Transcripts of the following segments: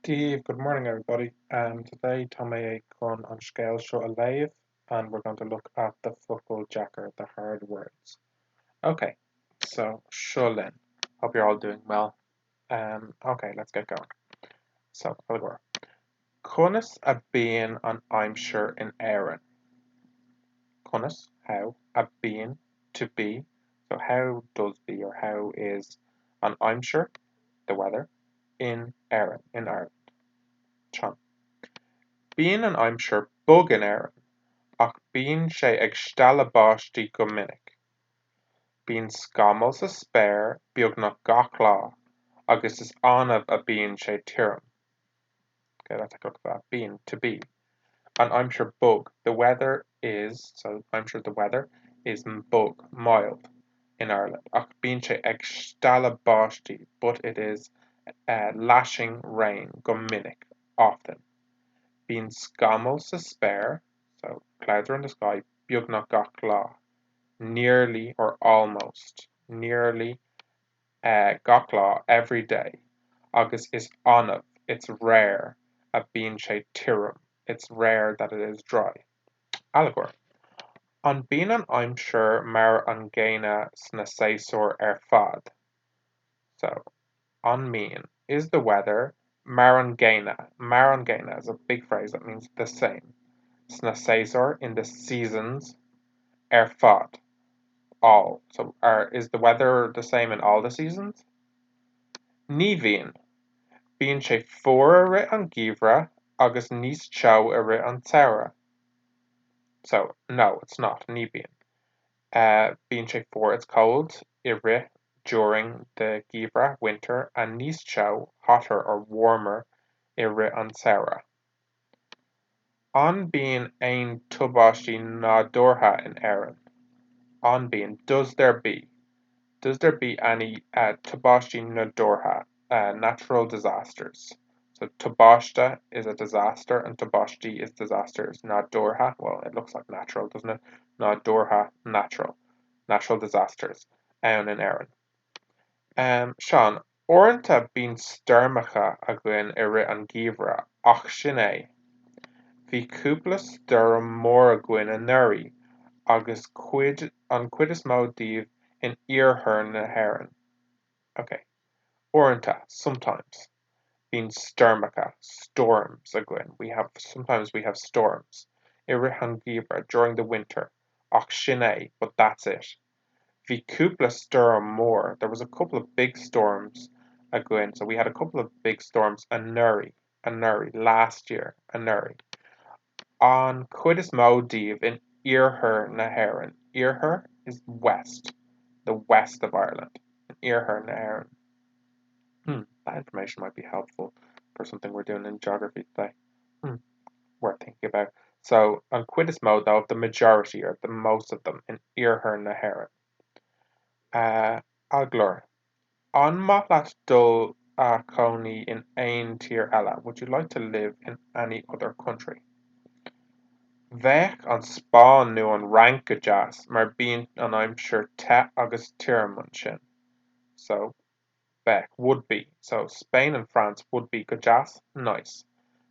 Steve, good morning everybody. Today Tommy Kun on Gaeilge Alive and we're going to look at the football jacker, the hard words. Okay, so Shulin. Hope you're all doing well. Okay, let's get going. So, Algor. Cunas a being an I'm sure in Aaron. Cunas, how, a being, to be. So how does be or how is an I'm sure, the weather, in Aaron, in Ireland. Sean. Bíonn an aimsir bog in Éireann, ach bíonn sé ag stealladh go minic. Bíonn scamal sa spéir beag nach gach lá, agus is annamh a bíonn sé tirim. Okay, let's take a look at that. Bíonn, to be. And I'm sure bug. The weather is, so I'm sure the weather is bug, mild in Ireland. Ach bíonn sé ag stealladh but it is lashing rain go minic, often. Bíonn scamal sa spéir, so clouds are in the sky, beag nach gach lá, nearly or almost, nearly gach lá every day, agus is annamh, it's rare, a bíonn sé tirim, it's rare that it is dry. Allegor. An bíonn an aimsir mar an ggéine sna séasúr fad. So, an mean is the weather mar an ggéine. Mar an ggéine is a big phrase that means the same. Sna séasúr in the seasons fad. All. So is the weather the same in all the seasons? Ní bhíonn. Bíonn sé fuar a rit an gíomhra agus níos teo a rit an tsamhra. So no, it's not. Ní bhíonn. Bíonn sé fuar, it's cold, I rit during the gíomhra, winter, and níos teo, hotter or warmer, I rit an tsamhra. An bíonn aon tubaistí nádúrtha in Éireann. An bíonn, does there be? Does there be any tubaistí nádúrtha, natural disasters? So tubaiste is a disaster and tubaistí is disasters. Nádúrtha, well, it looks like natural, doesn't it? Nádúrtha, natural. Natural disasters. Ann in Éireann. Sean, orintha bíonn stoirmeacha a gcuin I rit an gíomhra, ach sin é. Bhí cúpla stoirm mór a gcuin anuraidh, agus an cuid is mó daoibh in iarthar na hÉireann. Okay. Orintha, sometimes. Bíonn stoirmeacha, storms a gcuin. Sometimes we have storms. I rit an gíomhra during the winter, ach sin é, but that's it. Bhí cúpla stoirm mór. There was a couple of big storms a gcuin. So we had a couple of big storms anuraidh, last year, anuraidh. An cuid is mó daoibh in iarthar na hÉireann. Iarthar is west, the west of Ireland. Iarthar na hÉireann. That information might be helpful for something we're doing in geography today. Worth thinking about. So, an cuid is mó though, the majority or the most of them in iarthar na hÉireann. Aglor. An maith dul a chónaí in aon tír eile. Would you like to live in any other country? Bheadh an Spáinn nó an ranc go deas mar bíonn an aimsir te agus tirim ansin. So, Beck would be. So Spain and France would be go deas, nice.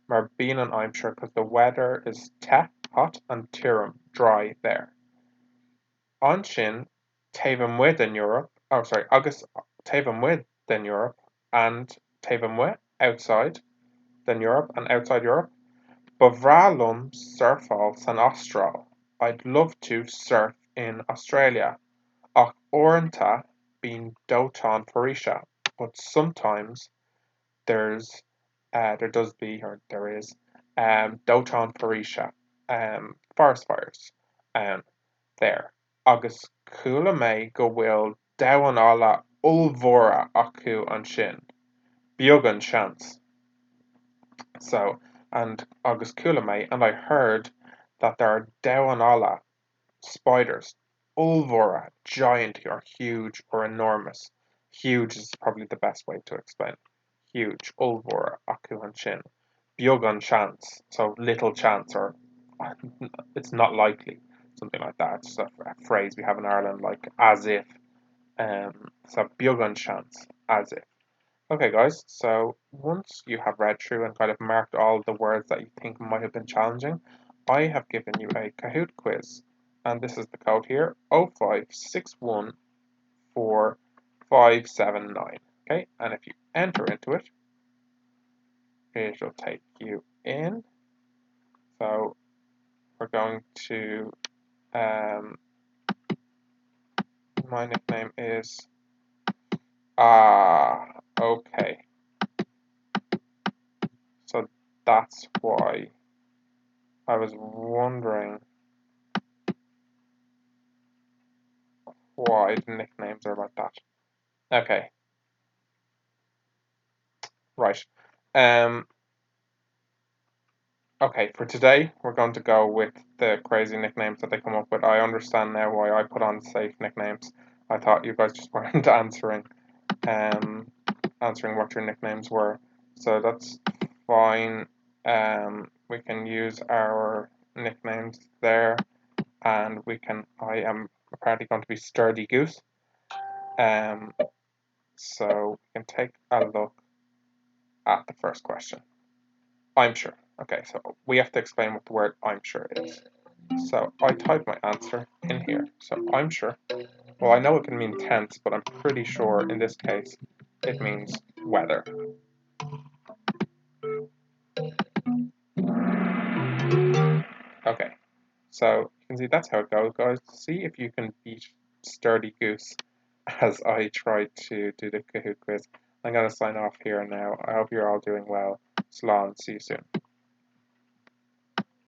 Mar bíonn an aimsir because the weather is hot, and tirim, dry there. Ansin, taobh muid in Europe, agus taobh muid in Europe, and taobh muid outside than Europe and outside Europe. Bavrálam surfáil san Austral. I'd love to surf in Australia. Ach orintha bíonn dóiteáin faoirse, but sometimes there does be, or there is, dóiteáin faoirse, forest fires, there. Agus cúla mé go bhfuil domhanála ullmhóra acu ansin. Beag an seans. So, and agus cúla mé, and I heard that there are domhanála spiders, ullmhóra, giant or huge or enormous. Huge is probably the best way to explain. Huge, ullmhóra acu ansin. Beag an chance, so little chance, or it's not likely, something like that. It's a phrase we have in Ireland, like as if. So beag an chance, as if. Okay, guys, so once you have read through and kind of marked all the words that you think might have been challenging, I have given you a Kahoot quiz. And this is the code here, 05614 Okay, and if you enter into it, it will take you in. So we're going to, my nickname is, okay. So that's why I was wondering why the nicknames are like that. Okay, right. Um, okay, for today, we're going to go with the crazy nicknames that they come up with. I understand now why I put on safe nicknames. I thought you guys just weren't um, answering what your nicknames were. So that's fine. We can use our nicknames there, and I am apparently going to be Sturdy Goose. Um, so we can take a look at the first question. I'm sure. Okay, so we have to explain what the word I'm sure is. So I type my answer in here. So I'm sure. Well, I know it can mean tense, but I'm pretty sure in this case it means weather. Okay, so you can see that's how it goes, guys. See if you can beat Sturdy Goose as I try to do the Kahoot quiz. I'm going to sign off here now. I hope you're all doing well. Slán, see you soon.